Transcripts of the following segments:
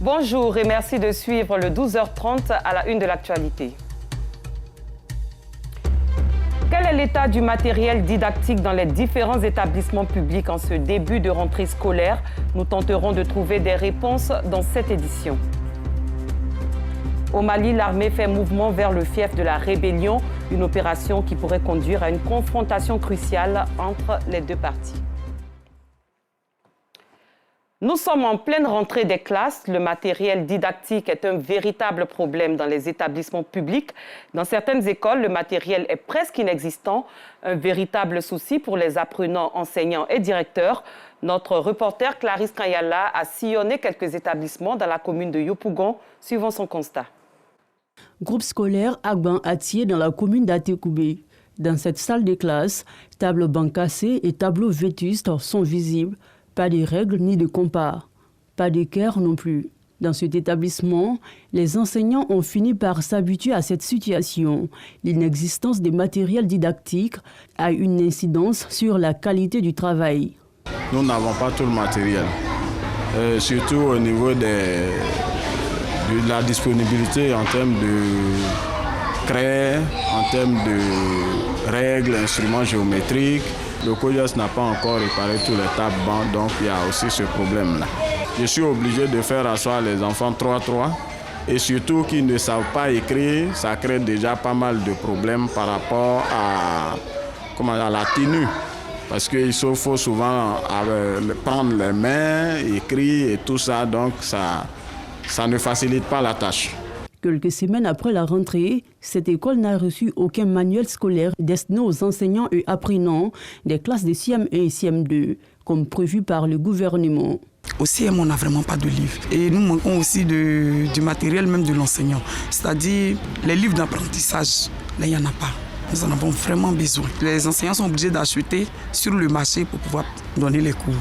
Bonjour et merci de suivre le 12h30 à la une de l'actualité. Quel est l'état du matériel didactique dans les différents établissements publics en ce début de rentrée scolaire? Nous tenterons de trouver des réponses dans cette édition. Au Mali, l'armée fait mouvement vers le fief de la rébellion, une opération qui pourrait conduire à une confrontation cruciale entre les deux parties. Nous sommes en pleine rentrée des classes. Le matériel didactique est un véritable problème dans les établissements publics. Dans certaines écoles, le matériel est presque inexistant. Un véritable souci pour les apprenants, enseignants et directeurs. Notre reporter Clarisse Kanyala a sillonné quelques établissements dans la commune de Yopougon. Suivons son constat. Groupe scolaire Agban Atié dans la commune d'Atekoubé. Dans cette salle de classe, tables bancs cassés et tableaux vétustes sont visibles. Pas de règles ni de compas, pas d'équerre non plus. Dans cet établissement, les enseignants ont fini par s'habituer à cette situation. L'inexistence des matériels didactiques a une incidence sur la qualité du travail. Nous n'avons pas tout le matériel, surtout au niveau de la disponibilité en termes de craie, en termes de règles, instruments géométriques. Le COJAS n'a pas encore réparé tous les tables bancs, donc il y a aussi ce problème-là. Je suis obligé de faire asseoir les enfants 3-3 et surtout qu'ils ne savent pas écrire, ça crée déjà pas mal de problèmes par rapport à la tenue. Parce qu'il faut souvent prendre les mains, écrire et tout ça, donc ça ne facilite pas la tâche. Quelques semaines après la rentrée, cette école n'a reçu aucun manuel scolaire destiné aux enseignants et apprenants des classes de CM1 et CM2, comme prévu par le gouvernement. Au CM, on n'a vraiment pas de livres. Et nous manquons aussi du matériel même de l'enseignant. C'est-à-dire les livres d'apprentissage, là, il n'y en a pas. Nous en avons vraiment besoin. Les enseignants sont obligés d'acheter sur le marché pour pouvoir donner les cours.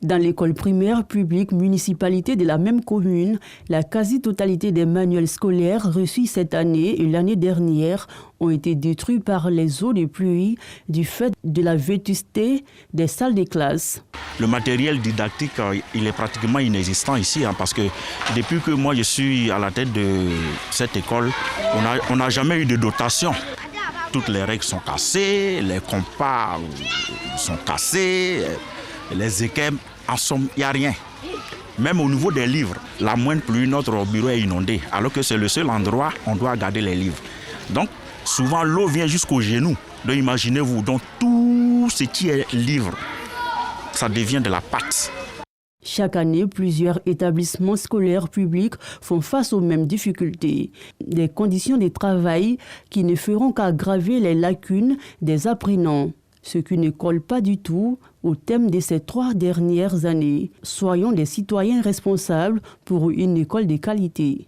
Dans l'école primaire publique municipalité de la même commune, la quasi-totalité des manuels scolaires reçus cette année et l'année dernière ont été détruits par les eaux de pluie du fait de la vétusté des salles de classe. Le matériel didactique, il est pratiquement inexistant ici, parce que depuis que moi je suis à la tête de cette école, on n'a jamais eu de dotation. Toutes les règles sont cassées, les compas sont cassés, les équipes, en somme, il n'y a rien. Même au niveau des livres, la moindre pluie, notre bureau est inondé, alors que c'est le seul endroit où on doit garder les livres. Donc, souvent, l'eau vient jusqu'aux genoux. Donc, imaginez-vous, donc tout ce qui est livre, ça devient de la pâte. Chaque année, plusieurs établissements scolaires publics font face aux mêmes difficultés. Des conditions de travail qui ne feront qu'aggraver les lacunes des apprenants. Ce qui ne colle pas du tout au thème de ces 3 dernières années. Soyons des citoyens responsables pour une école de qualité.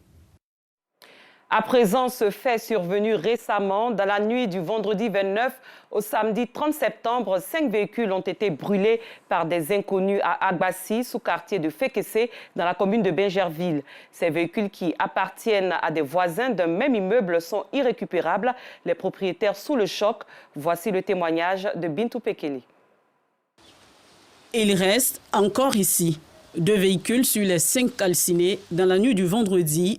À présent, ce fait survenu récemment, dans la nuit du vendredi 29 au samedi 30 septembre, 5 véhicules ont été brûlés par des inconnus à Agbassi, sous-quartier de Fekese, dans la commune de Bingerville. Ces véhicules qui appartiennent à des voisins d'un même immeuble sont irrécupérables. Les propriétaires sous le choc. Voici le témoignage de Bintou Pekeli. Il reste encore ici 2 véhicules sur les 5 calcinés dans la nuit du vendredi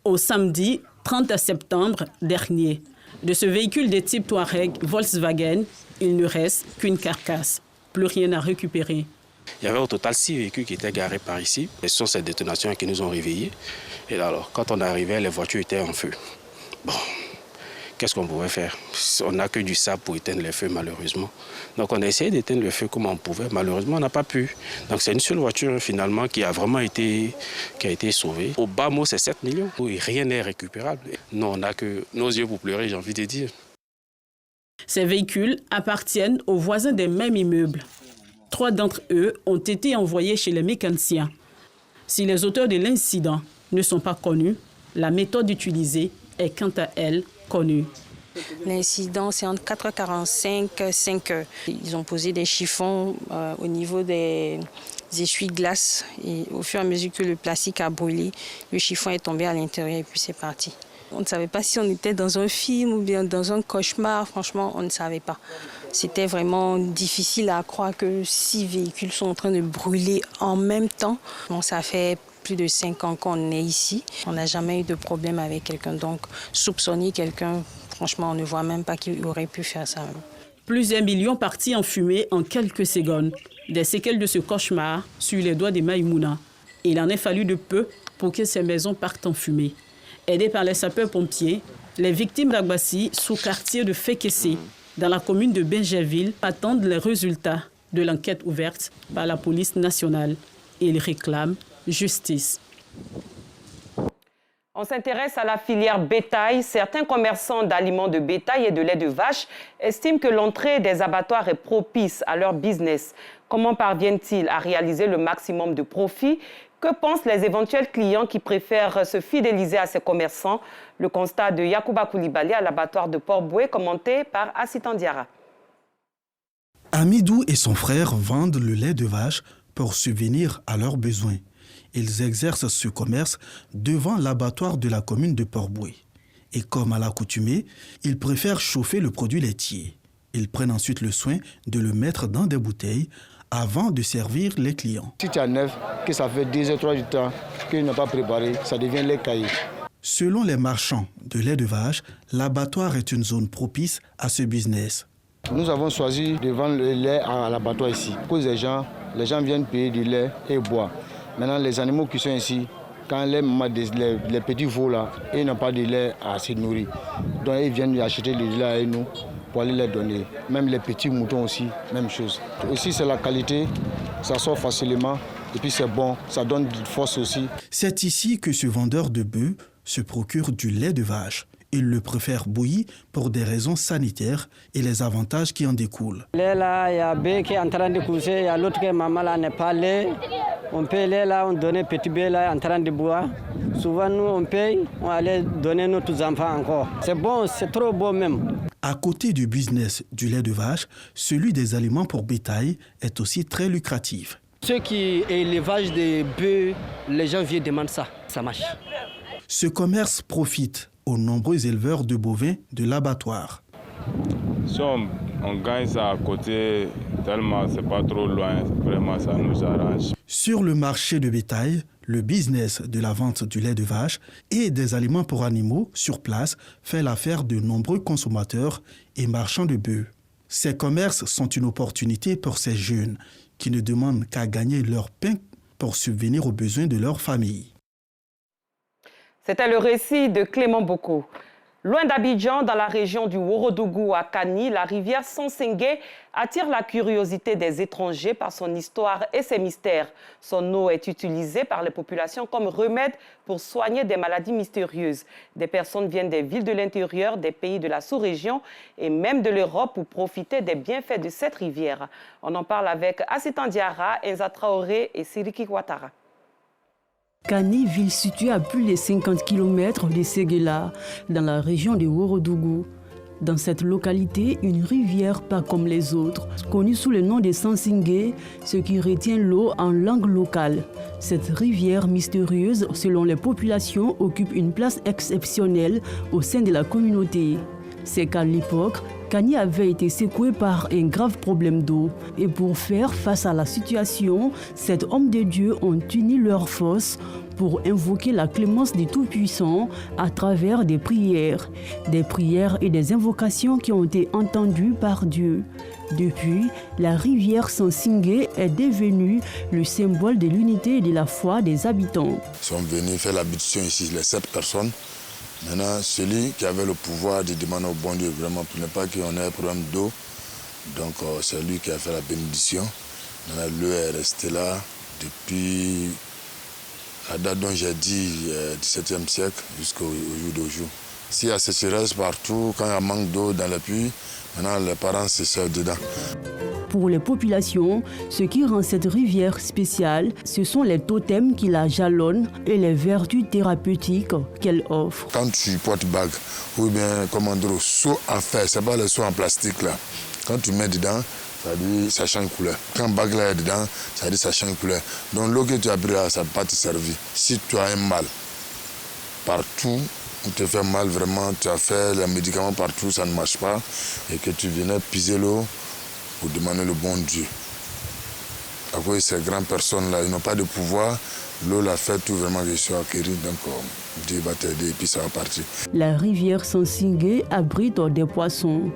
au samedi 30 septembre dernier. De ce véhicule de type Touareg Volkswagen, il ne reste qu'une carcasse. Plus rien à récupérer. Il y avait au total 6 véhicules qui étaient garés par ici. Et ce sont ces détonations qui nous ont réveillés. Et alors, quand on arrivait, les voitures étaient en feu. Bon, qu'est-ce qu'on pouvait faire? On n'a que du sable pour éteindre les feux, malheureusement. Donc on a essayé d'éteindre le feu comme on pouvait. Malheureusement, on n'a pas pu. Donc c'est une seule voiture, finalement, qui a été sauvée. Au bas mot, c'est 7 millions. Et rien n'est récupérable. Nous, on n'a que nos yeux pour pleurer, j'ai envie de dire. Ces véhicules appartiennent aux voisins des mêmes immeubles. 3 d'entre eux ont été envoyés chez les mécaniciens. Si les auteurs de l'incident ne sont pas connus, la méthode utilisée est quant à elle connue. L'incident, c'est entre 4h45 et 5h. Ils ont posé des chiffons au niveau des essuie-glaces. Et au fur et à mesure que le plastique a brûlé, le chiffon est tombé à l'intérieur et puis c'est parti. On ne savait pas si on était dans un film ou bien dans un cauchemar. Franchement, on ne savait pas. C'était vraiment difficile à croire que 6 véhicules sont en train de brûler en même temps. Bon, ça fait plus de 5 ans qu'on est ici. On n'a jamais eu de problème avec quelqu'un. Donc, soupçonner quelqu'un, franchement, on ne voit même pas qu'il aurait pu faire ça. Plusieurs millions partis en fumée en quelques secondes. Des séquelles de ce cauchemar sur les doigts de Maïmouna. Il en est fallu de peu pour que ces maisons partent en fumée. Aidés par les sapeurs-pompiers, les victimes d'Agbassi, sous-quartier de Fekese, dans la commune de Benjerville, attendent les résultats de l'enquête ouverte par la police nationale. Ils réclament justice. On s'intéresse à la filière bétail. Certains commerçants d'aliments de bétail et de lait de vache estiment que l'entrée des abattoirs est propice à leur business. Comment parviennent-ils à réaliser le maximum de profit? Que pensent les éventuels clients qui préfèrent se fidéliser à ces commerçants? Le constat de Yacouba Koulibaly à l'abattoir de Port-Boué, commenté par Assitan Diarra. Amidou et son frère vendent le lait de vache pour subvenir à leurs besoins. Ils exercent ce commerce devant l'abattoir de la commune de Port-Boué. Et comme à l'accoutumée, ils préfèrent chauffer le produit laitier. Ils prennent ensuite le soin de le mettre dans des bouteilles avant de servir les clients. Si tu as neuf, que ça fait 2 ou 3 du temps qu'il n'a pas préparé, ça devient lait caillé. Selon les marchands de lait de vache, l'abattoir est une zone propice à ce business. Nous avons choisi de vendre le lait à l'abattoir ici. À cause des gens viennent payer du lait et boire. Maintenant, les animaux qui sont ici, quand les petits veaux là, ils n'ont pas de lait à se nourrir. Donc ils viennent acheter le lait à nous pour aller les donner. Même les petits moutons aussi, même chose. Aussi c'est la qualité, ça sort facilement et puis c'est bon, ça donne de force aussi. C'est ici que ce vendeur de bœufs se procure du lait de vache. Il le préfère bouilli pour des raisons sanitaires et les avantages qui en découlent. Là, il y a bébé qui est en train de coucher, il y a l'autre qui maman là n'est pas lait. On paye là, on donne petit bébé là en train de boire. Souvent nous on paye, on allait donner nos enfants encore. C'est bon, c'est trop beau même. À côté du business du lait de vache, celui des aliments pour bétail est aussi très lucratif. Ceux qui élevage des bœufs, les gens viennent demander ça, ça marche. Ce commerce profite aux nombreux éleveurs de bovins de l'abattoir. Si on gagne ça à côté, tellement c'est pas trop loin, vraiment ça nous arrange. Sur le marché de bétail, le business de la vente du lait de vache et des aliments pour animaux sur place fait l'affaire de nombreux consommateurs et marchands de bœufs. Ces commerces sont une opportunité pour ces jeunes qui ne demandent qu'à gagner leur pain pour subvenir aux besoins de leur famille. C'était le récit de Clément Boko. Loin d'Abidjan, dans la région du Worodougou à Kani, la rivière Sansengé attire la curiosité des étrangers par son histoire et ses mystères. Son eau est utilisée par les populations comme remède pour soigner des maladies mystérieuses. Des personnes viennent des villes de l'intérieur, des pays de la sous-région et même de l'Europe pour profiter des bienfaits de cette rivière. On en parle avec Assitan Diarra, Enza Traoré et Siriki Ouattara. Kani, ville située à plus de 50 km de Séguéla, dans la région de Worodougou. Dans cette localité, une rivière pas comme les autres, connue sous le nom de Sansengé, ce qui retient l'eau en langue locale. Cette rivière mystérieuse, selon les populations, occupe une place exceptionnelle au sein de la communauté. C'est qu'à l'époque, Kani avait été secoué par un grave problème d'eau. Et pour faire face à la situation, ces hommes de Dieu ont uni leurs forces pour invoquer la clémence du Tout-Puissant à travers des prières et des invocations qui ont été entendues par Dieu. Depuis, la rivière Sansengé est devenue le symbole de l'unité et de la foi des habitants. Ils sont venus faire l'habitation ici, les 7 personnes. Maintenant, celui qui avait le pouvoir de demander au bon Dieu vraiment pour ne pas qu'on ait un problème d'eau, donc c'est lui qui a fait la bénédiction. Maintenant, l'eau est restée là depuis la date dont j'ai dit, 17e siècle jusqu'au jour d'aujourd'hui. S'il y a sécheresse partout, quand il y a manque d'eau dans les puits, maintenant les parents se servent dedans. Pour les populations, ce qui rend cette rivière spéciale, ce sont les totems qui la jalonnent et les vertus thérapeutiques qu'elle offre. Quand tu portes bague, ou bien comment dire, seau à fer, c'est pas le seau en plastique là. Quand tu mets dedans, ça dit ça change de couleur. Quand bague là est dedans, ça dit ça change de couleur. Donc l'eau que tu as pris là, ça ne peut pas te servir. Si tu as un mal partout, on te fait mal vraiment, tu as fait les médicaments partout, ça ne marche pas, et que tu venais piser l'eau pour demander le bon Dieu. À cause de ces grandes personnes-là, ils n'ont pas de pouvoir. L'eau l'a fait tout vraiment que je suis acquéri, donc Dieu va t'aider et puis ça va partir. La rivière Sansingé abrite des poissons.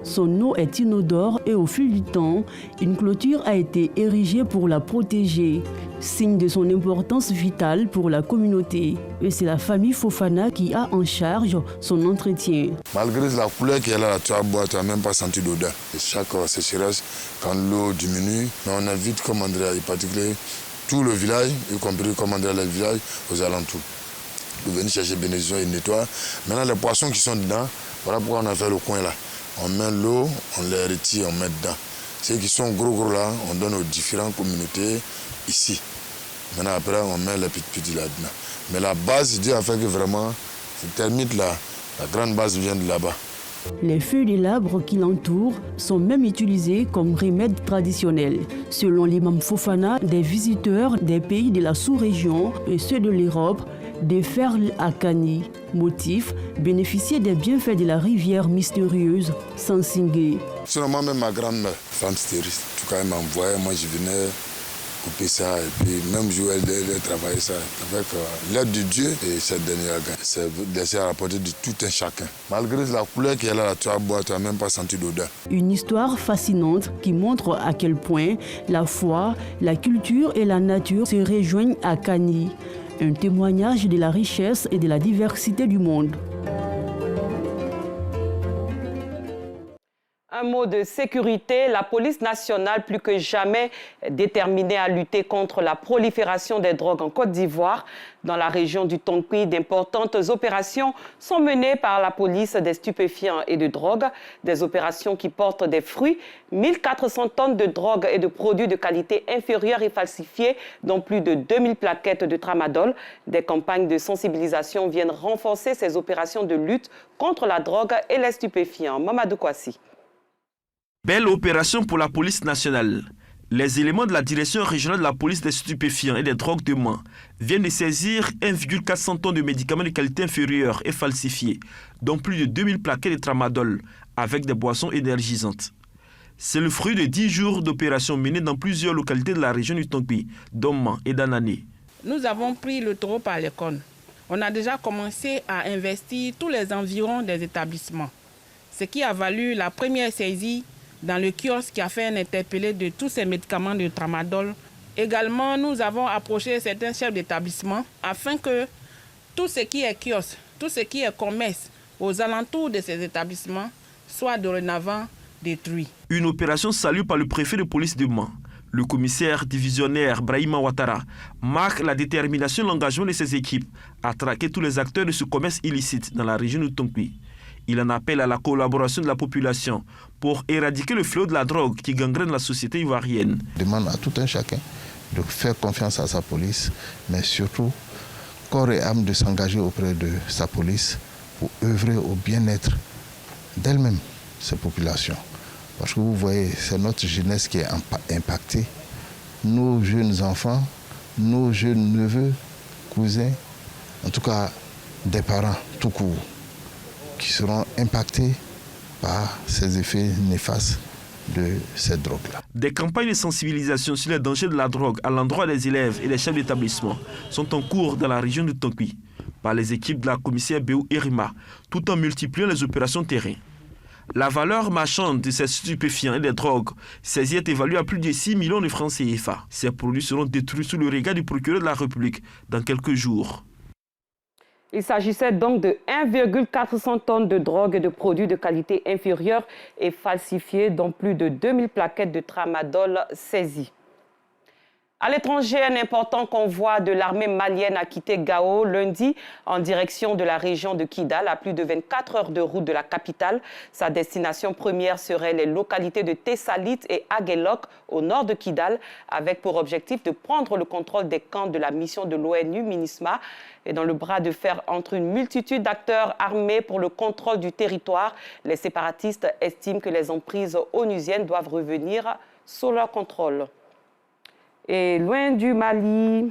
Son eau est inodore et au fil du temps, une clôture a été érigée pour la protéger, signe de son importance vitale pour la communauté. Et c'est la famille Fofana qui a en charge son entretien. Malgré la couleur qu'il y a là, tu as boire, tu n'as même pas senti d'odeur. Chaque sécheresse, quand l'eau diminue, on invite, comme André en particulier, tout le village, y compris comme André le village, aux alentours. Pour venir chercher bénédiction et nettoyer. Maintenant, les poissons qui sont dedans, voilà pourquoi on a fait le coin là. On met l'eau, on les retire, on met dedans. Ceux qui sont gros là, on donne aux différentes communautés ici. Maintenant après, on met les petits là-dedans. Mais la base, Dieu a fait que vraiment, cette termite là, la grande base vient de là-bas. Les feuilles de l'arbre qui l'entourent sont même utilisées comme remède traditionnel. Selon l'imam Fofana, des visiteurs des pays de la sous-région et ceux de l'Europe déferlent à Kani. Motif, bénéficier des bienfaits de la rivière mystérieuse Sansingé. Sinon, moi-même, ma grand-mère, femme stériste, en tout cas, elle m'envoyait, moi je venais couper ça et puis même jour elle travaillait ça avec l'aide de Dieu et cette dernière gagne. C'est laissé à la portée de tout un chacun. Malgré la couleur qu'il y a là, tu as boire, tu n'as même pas senti d'odeur. Une histoire fascinante qui montre à quel point la foi, la culture et la nature se rejoignent à Kani. Un témoignage de la richesse et de la diversité du monde. Un mot de sécurité, la police nationale, plus que jamais déterminée à lutter contre la prolifération des drogues en Côte d'Ivoire. Dans la région du Tonki, d'importantes opérations sont menées par la police des stupéfiants et de drogue. Des opérations qui portent des fruits. 1400 tonnes de drogue et de produits de qualité inférieure et falsifiés, dont plus de 2000 plaquettes de tramadol. Des campagnes de sensibilisation viennent renforcer ces opérations de lutte contre la drogue et les stupéfiants. Mamadou Kouassi. Belle opération pour la police nationale. Les éléments de la direction régionale de la police des stupéfiants et des drogues de Mans viennent de saisir 1,400 tonnes de médicaments de qualité inférieure et falsifiés, dont plus de 2000 plaquettes de tramadol avec des boissons énergisantes. C'est le fruit de 10 jours d'opérations menées dans plusieurs localités de la région du Tonki, dont Mans et Danané. Nous avons pris le taureau par les cornes. On a déjà commencé à investir tous les environs des établissements, ce qui a valu la première saisie dans le kiosque qui a fait un interpellé de tous ces médicaments de tramadol. Également, nous avons approché certains chefs d'établissement afin que tout ce qui est kiosque, tout ce qui est commerce aux alentours de ces établissements soit dorénavant détruit. Une opération saluée par le préfet de police de Mans. Le commissaire divisionnaire Brahima Ouattara marque la détermination et l'engagement de ses équipes à traquer tous les acteurs de ce commerce illicite dans la région du Tonki. Il en appelle à la collaboration de la population pour éradiquer le fléau de la drogue qui gangrène la société ivoirienne. Je demande à tout un chacun de faire confiance à sa police, mais surtout corps et âme de s'engager auprès de sa police pour œuvrer au bien-être d'elle-même, ces populations. Parce que vous voyez, c'est notre jeunesse qui est impactée, nos jeunes enfants, nos jeunes neveux, cousins, en tout cas des parents tout court, qui seront impactés par ces effets néfastes de cette drogue-là. Des campagnes de sensibilisation sur les dangers de la drogue à l'endroit des élèves et des chefs d'établissement sont en cours dans la région de Tonki par les équipes de la commissaire Béou Irima, tout en multipliant les opérations terrain. La valeur marchande de ces stupéfiants et des drogues saisis est évaluée à plus de 6 millions de francs CFA. Ces produits seront détruits sous le regard du procureur de la République dans quelques jours. Il s'agissait donc de 1,400 tonnes de drogue et de produits de qualité inférieure et falsifiés, dont plus de 2000 plaquettes de tramadol saisies. À l'étranger, un important convoi de l'armée malienne a quitté Gao lundi en direction de la région de Kidal, à plus de 24 heures de route de la capitale. Sa destination première serait les localités de Tessalit et Aguelok, au nord de Kidal, avec pour objectif de prendre le contrôle des camps de la mission de l'ONU, MINUSMA, et dans le bras de fer entre une multitude d'acteurs armés pour le contrôle du territoire. Les séparatistes estiment que les emprises onusiennes doivent revenir sous leur contrôle. Et loin du Mali,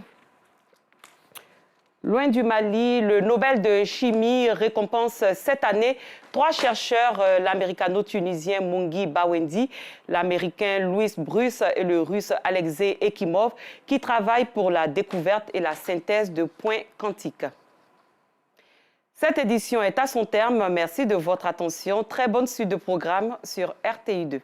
Loin du Mali, le Nobel de chimie récompense cette année 3 chercheurs, l'américano-tunisien Mungi Bawendi, l'américain Louis Bruce et le russe Alexei Ekimov, qui travaillent pour la découverte et la synthèse de points quantiques. Cette édition est à son terme. Merci de votre attention. Très bonne suite de programme sur RTI2.